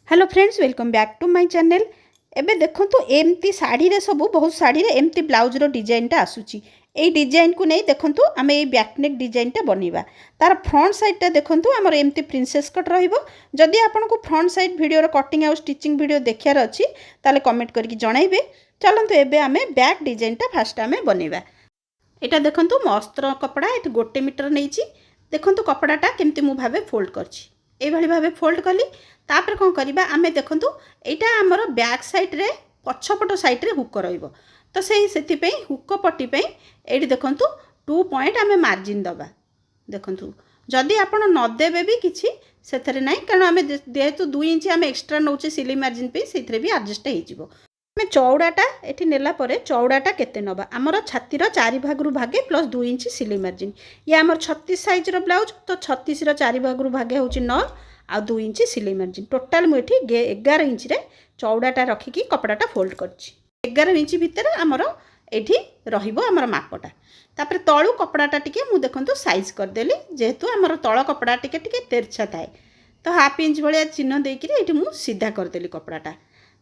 Hello friends, welcome back to my channel. एबे देखंतु एमती साड़ी रे सब बहुत साड़ी रे एमती ब्लाउज रो डिजाइन टा आसुची। ए डिजाइन को नहीं देखंतु आमे ए बैकनेक डिजाइन टा बनेबा। तार फ्रंट साइड टा देखंतु हमर एमती प्रिंसेस कट रहइबो। जदि आपन को फ्रंट साइड वीडियो रो कटिंग आ स्टिचिंग वीडियो देखियार अछि ताले कमेंट करके जणाइबे। चलंतु एबे आमे बैक डिजाइन टा फास्ट आमे बनेबा। एटा देखंतु मस्त्र कपड़ा एट 1 मीटर नैची। देखंतु कपड़ाटा केमती मु भाबे फोल्ड करछि। ए भली भाबे फोल्ड कली। तापर कौन करिबा आमे देखंतु एटा हमर बैक साइड रे पछपट साइड रे हुक रहइबो। तो सेति पे हुक पट्टी पे एडी देखंतु 2 पॉइंट आमे मार्जिन दबा। देखंतु जदि आपण न देबे भी किछि सेथरे नै, कारण आमे जेहेतु 2 इंच आमे एक्स्ट्रा नौचे सिलाई मार्जिन पे सेथरे भी एडजस्ट हे जिवो। आमे चौड़ाटा एठी नेला परे चौड़ाटा केते नबा हमर छातीर 4 भागरु भागे प्लस 2 इंच सिलाई मार्जिन। ये हमर 36 साइज रो ब्लाउज, तो 36 रो 4 भागरु भागे होची 9 आ 2 इंच सिलाई मार्जिन। टोटाल मुठी 11 इंच रे चौड़ाटा रखिकी कपड़ाटा फोल्ड करछि। 11 इंच भितर हमर एठी रहिबो हमर मापटा। तापर तळु कपड़ाटा टिके मु देखंतु साइज कर देली, जेहेतु हमर तळ कपड़ा टिके टिके तेरछा थाए, तो हाफ इंच भलिया चिन्ह देकी एठी मु सीधा कर देली कपड़ाटा।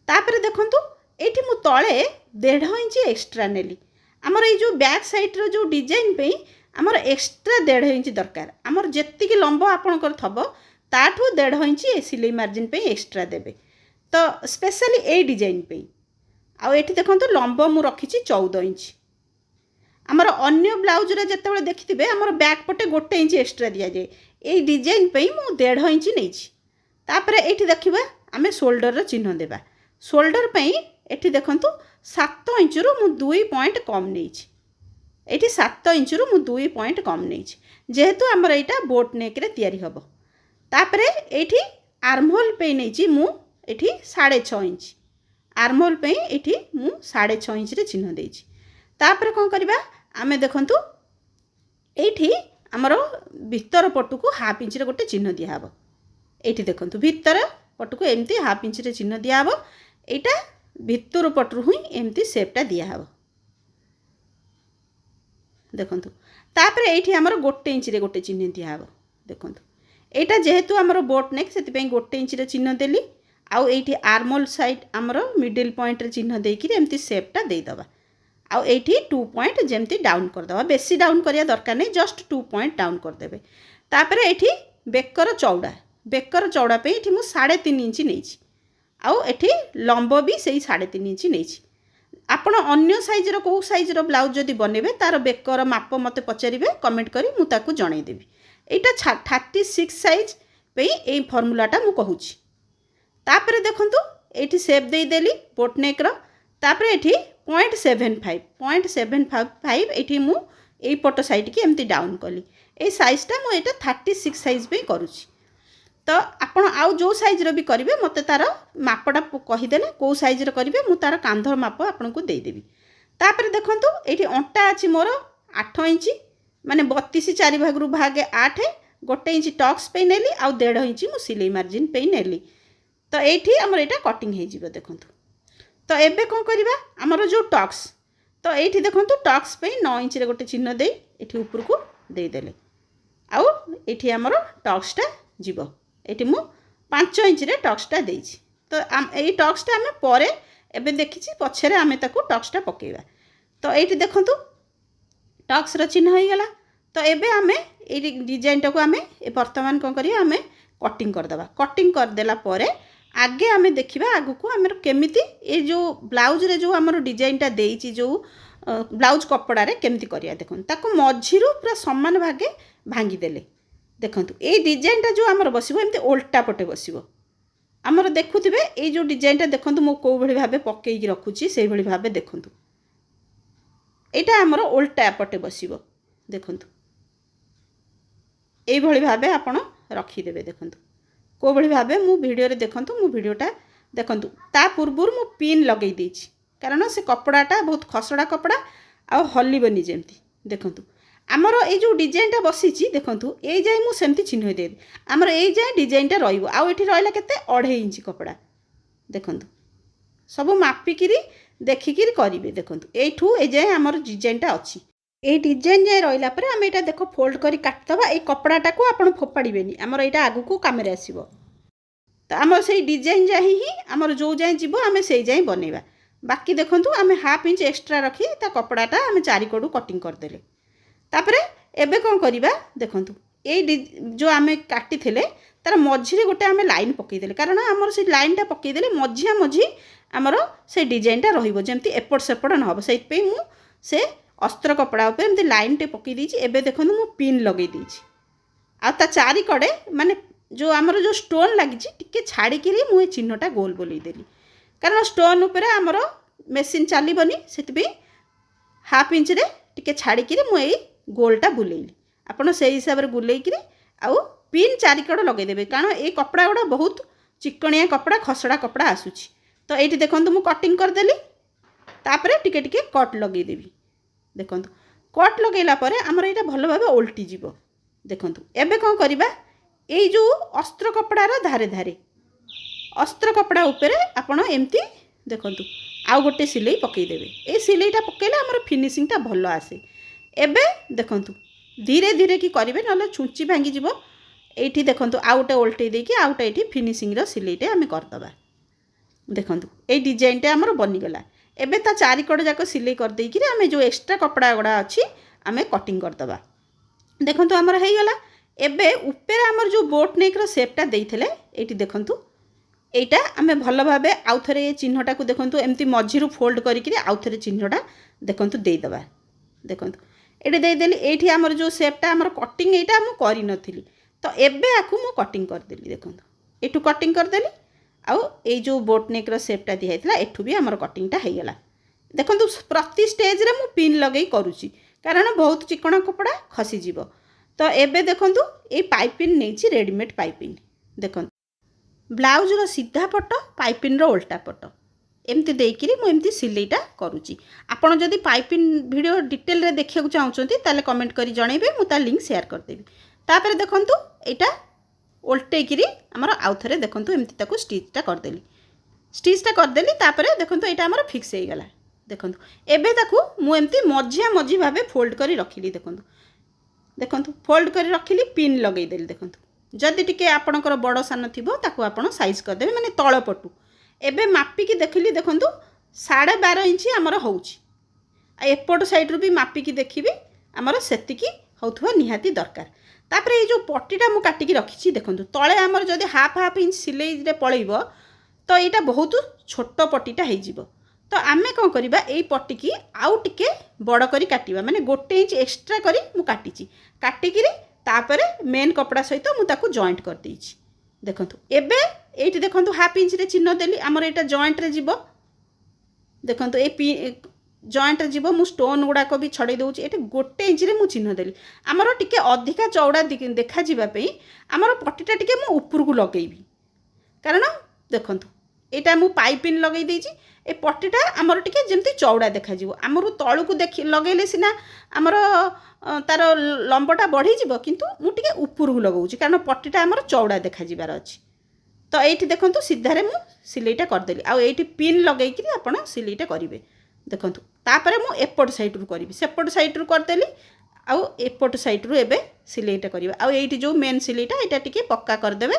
तापर देखंतु एठी मु तळे 1.5 इंच एक्स्ट्रा नेली। हमर ए जो बैक साइड रो जो डिजाइन पे हमर एक्स्ट्रा 1.5 इंच दरकार। हमर जेत्ती की लंबा आपन कर थबो ताठू 1.5 इंच सिलाई मार्जिन पे एक्स्ट्रा देबे। तो स्पेशली ए डिजाइन पे आ एठी देखंतु लंबा मु रखिछि 14 इंच। हमर अन्य ब्लाउज रे जेतेबेले देखिथिबे हमर बैक पटे 1 इंच एक्स्ट्रा दिया जाय। ए डिजाइन पे मु 1.5 इंच नेछि। तापरे एठी देखिबा आमे शोल्डर रो चिन्ह देबा। शोल्डर पे एठी देखंतु 7 इंच रु मु 2 पॉइंट कम नेछि। एठी 7 इंच रु मु 2 पॉइंट कम नेछि, जेहेतु हमर एटा बोट नेक रे तयारी हबो। तापरे एठी आर्महोल पे नेछि मु एठी 6.5 इंच। आर्महोल पे एठी मु 6.5 इंच रे चिन्ह देछि। तापरे कोन करबा आमे देखंतु एठी हमरो भीतर पटु को हाफ इंच रे गोटे चिन्ह दिया हबो। एठी देखंतु भीतर पटु को एम्ति हाफ इंच रे चिन्ह दिया हबो। एटा भीतर पटु हुई एम्ति शेपटा दिया हबो। देखंतु तापरे एठी हमरो 1 इंच रे गोटे चिन्ह दिया हबो। देखंतु एटा जेहेतु हमरो बोट नेक सेति पे 1 इंच रे चिन्ह देली। आउ एठी आर्महोल साइड हमरो मिडिल पॉइंट रे चिन्ह देकी एम्ति शेपटा देई दबा। आउ एठी 2 पॉइंट जेम्ति डाउन कर दबा। बेसी डाउन करिया दरकार नै, जस्ट 2 पॉइंट डाउन कर देबे। तापरे एठी बेकर चौड़ा पे एठी मु 3.5 इंच नेछि। आउ एठी लंबो भी सेही 3.5 इंच नेछि। आपण अन्य साइज रो को साइज रो ब्लाउज जदि बनेबे तार बेकर माप मते पचारिबे, कमेंट करी मु ताकू जणाई देबी। एटा 36 साइज पे ए फॉर्मूलाटा मु कहूची। तापरे देखंतु एठी शेप देई देली बोट नेक रो। तापरे एठी 0.75 एठी मु ए पट साइड की एम्ति डाउन कली। ए साइजटा मु एटा 36 साइज पे करूची। तो आपण आउ जो साइज रो भी करिवे मते तार मापटा कहि देले को साइज रो करिवे मु तार कांधर माप आपन को देई देबी। तापरे देखंतु एठी अंटा अछि मोर 8 इंच, माने 32 4 भागरु भागे 8, 1 इंच टक्स पे नेली आउ 1.5 इंच मु सिलाई मार्जिन पे नेली। तो एठी हमर एटा कटिंग हे जिवो। देखंतु तो एबे कोन करिवा हमर जो टक्स, तो एठी देखंतु टक्स पे 9 इंच रे गोटे चिन्ह देई एठी ऊपर को देई देले। आउ एठी हमर टक्सटा जिवो। एठी मु 5 इंच रे टक्सटा देइछि। तो एई टक्सटा हमें परे एबे देखिछि पछरे हमें ताकू टक्सटा पकेइबा। तो एठी देखंतु टक्स रो चिन्ह होई गेला। तो एबे हमें ए डिजाइन टाको हमें वर्तमान कोन करिया हमें कटिंग कर दबा। कटिंग कर देला परे आगे हमें देखिबा आगु को हमर केमिति ए जो ब्लाउज रे जो हमर डिजाइनटा देइछि जो ब्लाउज कपड़ा रे केमिति करिया। देखन ताको मझिरु पूरा समान भागे भांगी देले। देखंतु ए डिजाइनटा जो हमर बसिबो एमते उल्टा पटे बसिबो। हमर देखुथिबे ए जो डिजाइनटा देखंतु मो को भली भाबे पकेई की रखुची सेही भली भाबे देखंतु एटा हमर उल्टा पटे बसिबो। देखंतु एई भली भाबे आपण रखी देबे। देखंतु को भली भाबे मु वीडियो रे देखंतु मु वीडियोटा देखंतु ता पूर्वरु मु पिन लगेई देछि, कारण से कपड़ाटा बहुत खसड़ा कपड़ा आ हल्लीबनी जेमती। देखंतु आमर ए जो डिजाइनटा बसिछि देखंतु ए जाय मु सेमती चिन्ह देबी। आमर ए जाय डिजाइनटा रहइबो। आ एठी रहला केते 2.5 इंच कपड़ा। देखंतु सब मापिकिरी देखिकिरी करिवे। देखंतु एठू ए जाय आमर डिजाइनटा अछि। ए डिजाइन जाय रहिला परे आमे एटा देखो फोल्ड करी काटदबा। ए कपड़ाटा को आपण फोपाड़ीबेनी, आमर एटा आगु को कामरे आसीबो। तो आम से डिजाइन जाए ही आमर जो जाए जीव आम से जाए बनइबा। बाकी देखूँ आम हाफ इंच एक्सट्रा रखी कपड़ाटा आम चारिकड़ू कटिंग करदे। तापरे एबे कौन करवा देखूँ ये जो आम काटी तार मझे गोटे आम लाइन पकईदे कारण आमर से लाइनटा पकईदे मझिया मझी आमर से डिजाइनटा रमती एपट सेपट नहब से मुझे अस्त्र कपड़ा उपर एमती लाइन टे पकई देछि। एबे देखो मु पिन लगे देछि आ ता चारि कड़े माने जो आमर जो स्टोन लगी टिके छाड़ी मुझे चिन्हटा गोल बोलई देली कारण स्टोन उपर आमर मेसीन चलबनी से हाफ इंच रे टिके छाड़ी मुझे गोलटा बुलेली आपड़ से हिसाब से बुलेक आउ पिन चारिकड़ लगेदेवे कारण ये कपड़ा गुड़ा बहुत चिकनिया कपड़ा खसड़ा कपड़ा आसूची। तो ये देखो मुझे कटिंग करदेली तापरे टिके टिके कट लगेदेवी देखो कट लगेला परे आमर यहाँ भल भाव ओल्टी जीव। देखो एबे कौन करवा ये जो अस्त्र कपड़ार धारे धारे अस्त्र कपड़ा उपरे आपण एमती देखो आउ गोटे सिलाई पकईदेवे ये सिलाईटा पकईले आमर फिनिशिंगटा भल आसे। एबे देखो धीरे धीरे कि करेंगे ना छुंची भांगी जीव ये देखो आउ गोटे ओल्टे देकी आउ गोटे ये फिनिशिंग सिलाईटे आम करदे। देखो ये डिजाइनटा आमर बनीगला एबे ता चारिकड़ जाक सिलाई करदे आम जो एक्सट्रा कपड़ा गुड़ा अच्छी आम कटिंग करदे। देखो आमर हो गला एबे ऊपर आमर जो बोट नेक सेपटा देइथिले एटी देखो एटा आम भल भाव आउ थे चिन्हटा को देखो एमती मझीरू फोल्ड करी आउ थे चिन्हटा देखो देदेबा। देखो ये देदेली ये आमर जो सेपटा आमर कटिंग यहाँ मुझे करी नथिली तो एबे आकु मु कटिंग करदेली। देखो एठू कटिंग करदेली आउ ये जो बोट नेक सेपटा दिखाई एठू भी आमर कटिंगटा हो गला। देखो प्रति स्टेज रे मु पिन लगे करुच्ची कारण बहुत चिकना कपड़ा खसीज। तो एबे देखो ये पाइपिन नहीं रेडीमेड पाइपिन देखो ब्लाउज रो सीधा पट पाइपिन रो उल्टा पट एमती देकरी मुझे सिलाईटा करुच्ची। आपड़ जदि पाइपिन वीडियो डिटेल रे देखा चाहते ताले कमेंट करी जनइबे मुझे लिंक शेयर करदेवी। तापर देखो यहाँ ओल्टेकरी आमर आउ थे देखो एमती स्टिचटा करदेली स्टिचटा करदेली तापर देखो यहाँ आमर फिक्स हो गला। देखो एबे ताकू मुझे मझिया मझी भाव फोल्ड करी रखिली। देखो देखो फोल्ड करी रखिली पिन लगेदेली। देखो जदि टिके आपणकर बड़ सान थी आपड़ साइज करदे माने तल पटू एबे मापिकी देखिली। देखो 12.5 इंच आमर होउची एपट साइड्रु भी मापिकी देखी आमर सेतिकी होउथुवा निहाती दरकार। तापर ये जो पट्टीटा मु काटिकी रखी देखो तले आमर जदि हाफ हाफ इंच सिलाई रे पड़ेब तो यहाँ बहुत छोट पट्टीटा हो। तो आमे कौन करवा यही पट्टी की आउ टिके बड़ करी काटिबा माने 1 इंच एक्सट्रा करी मु काटिची काटिकी तापर मेन कपड़ा सहित मुझे जॉइंट कर देइछि। देखो एबे ये देखो हाफ इंच रे चिन्ह देली आमर यहाँ जॉइंट रे जीव। देखो ये जॉइंट रे जीव मु स्टोन गुड़ाक भी छड़े दूची ये 1 इंच रे मु चिन्ह देली आमर टिके अधिका चौड़ा देखा जावाई आमर पट्टीटा टिके मु ऊपर को लगेबी कारण देखो यहाँ मु पाइपिन लगे देइछि ए पट्टीटा आमर टिके जमती चौड़ा देखा आमर तलू को देख लगेले सीना आमर तार लंबटा बढ़ी जीव किंतु मु टिके ऊपर को लगाऊँ कारण पट्टीटा आमर चौड़ा देखा जिबार अछि। तो ये देखो सीधारे मु सिलाईटा करदेली आउ ये पिन लगेकरी आपण सिलाईटा करेंगे। देखो तापर मु एपट साइड रू करी सेपट साइड रू करदेली आउ एपट साइड रू एबे सिलाईटा करिवे आउ ये जो मेन सिलाईटा यहाँ टिके पक्का करदेवे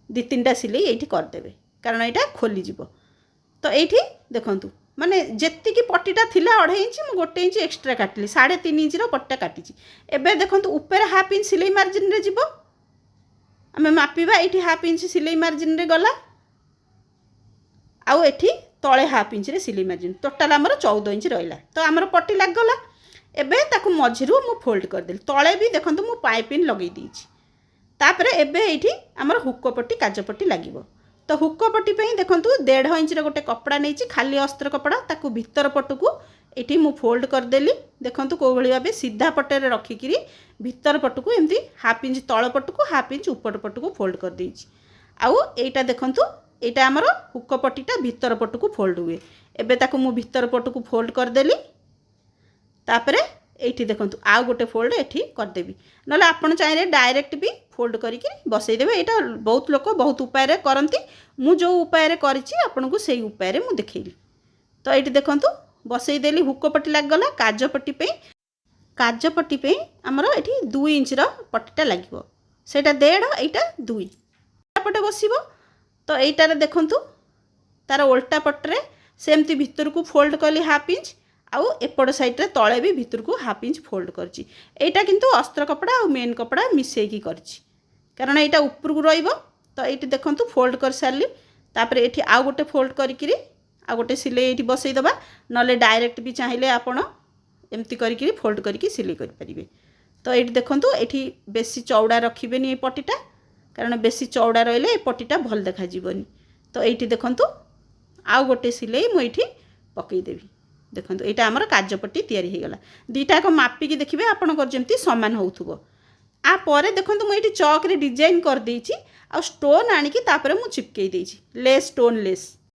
2-3टा सिलाई ये करदेवे कारण यहाँ खोली जीव। तो ये देखो माने जेति की पट्टीटा थिला 2.5 इंच मु 1 इंच एक्सट्रा काटली 3.5 इंच रो पट्टा काटिची। एबे देखो ऊपर हाफ इंच सिलाई मार्जिन रे जीव आमे मापिबा ये हाफ इंच सिलाई मार्जिन रे गला आउ एठी तले हाफ इंच रे सिलाई मार्जिन टोटाल आमर 14 इंच रहिला। तो आमर पट्टी लागगला एबे ताकू मझिरू मु फोल्ड करदेली तले भी देखो मु पाइपिन लगे देइछि तापरे एबे एठी आमर हुक पट्टी काज पट्टी लागिवो। तो हुक पट्टी पे देखो 1.5 इंच रे गोटे कपड़ा नहीं खाली अस्त्र कपड़ा ताकू भीतर पटकू ये मु फोल्ड करदेली। देखो कौ भाई भाव सीधा पटे रखिकी भीतर पटकू एमती हाफ इंच तल पटकू हाफ इंच ऊपर पटकू फोल्ड कर देइछि आउ एटा देखो यहाँ आमर हुक पट्टीटा भीतर पटकू फोल्ड हुए एबे ताकू मु भीतर पटकू फोल्ड करदेली तापरे ये देखो आउ गोटे फोल्ड ये करदेवी ना आपड़ चाहिए डायरेक्ट भी फोल्ड करके बसईदेवे। यहाँ बहुत लोक बहुत उपाय करती मु जो उपाय करी आपन को सही उपाय मु देखली। तो ये देखो बसईदेली हुक पट्टी लागगला काजपट्टी पे आमर ये 2 इंच पट्टीटा लगे से 1.5 यहाँ 2 पटे बस। तो यहीटार देखूँ तार उल्टा पट्टे सेमती भितर को फोल्ड कली हाफ इंच आउ एपट साइड रे तले भी भितर को हाफ इंच फोल्ड करची। एटा किंतु अस्त्र कपड़ा आ मेन कपड़ा मिसेकी करची कारण एटा ऊपर को रहिबो। तो ये देखूँ फोल्ड कर सारी तापर ये आउ गोटे फोल्ड करी आ गोटे सिलाई ये बसई दबा नले डायरेक्ट भी चाहिए आपण एमती करी फोल्ड करके सिलाई करें। तो ये देखूँ ये बेसी चौड़ा रखिबेनी ये पट्टीटा कारण बेसी चौड़ा रहिले पट्टीटा भल देखा जीवनी। तो ये देखूँ आउ गोटे सिलाई मुझे पकईदेवी। देखो यहाँ आमर काजपट्टी तैयारी हो गला। दुईटाक मापिकी देखिए आपंकर जमी सामान होथुबो। आ परे देखो मुझे चौक रे डिजाइन कर देछि आ स्टोन आनिकी तापरे मु चिपकई देछि लेस स्टोन लेस।